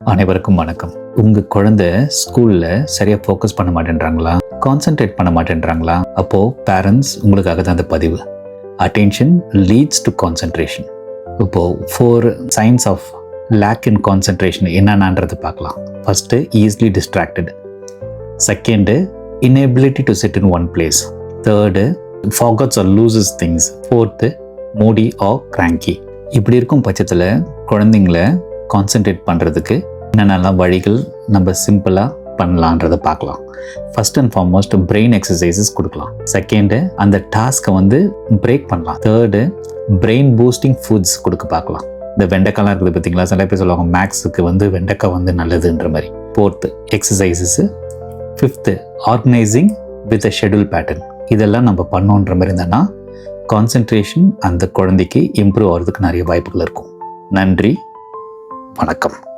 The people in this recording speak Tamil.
அனைவருக்கும் வணக்கம். உங்க குழந்தை ஸ்கூல்ல சரியா ஃபோக்கஸ் பண்ண மாட்டேன்றாங்களா, கான்சென்ட்ரேட் பண்ண மாட்டேன்றாங்களா? அப்போ பேரண்ட்ஸ் உங்களுக்காக தான் அந்த பதிவு. Attention leads to concentration. இப்போ 4 signs of lack in concentration என்னென்னன்றது பார்க்கலாம். First, easily distracted. Second, inability to sit in one place. Third, forgets or loses things. Fourth, moody or cranky. இப்படி இருக்கும் பட்சத்தில் குழந்தைங்களை கான்சென்ட்ரேட் பண்ணுறதுக்கு என்னென்னலாம் வழிகள் நம்ம சிம்பிளாக பண்ணலான்றதை பார்க்கலாம். First and foremost brain exercises கொடுக்கலாம். செகண்டு, அந்த டாஸ்க்கை பிரேக் பண்ணலாம். தேர்டு, பிரெயின் பூஸ்டிங் ஃபுட்ஸ் கொடுக்க பார்க்கலாம். இந்த வெண்டைக்காய்லாம் இருக்குது பார்த்தீங்களா, சில பேர் சொல்லுவாங்க மேக்ஸுக்கு வெண்டைக்காய் நல்லதுன்ற மாதிரி. Fourth, exercises. Fifth, organising with a schedule pattern. இதெல்லாம் நம்ம பண்ணோன்ற மாதிரி இருந்தோன்னா கான்சென்ட்ரேஷன் அந்த குழந்தைக்கு இம்ப்ரூவ் ஆகிறதுக்கு நிறைய வாய்ப்புகள் இருக்கும். நன்றி, வணக்கம்.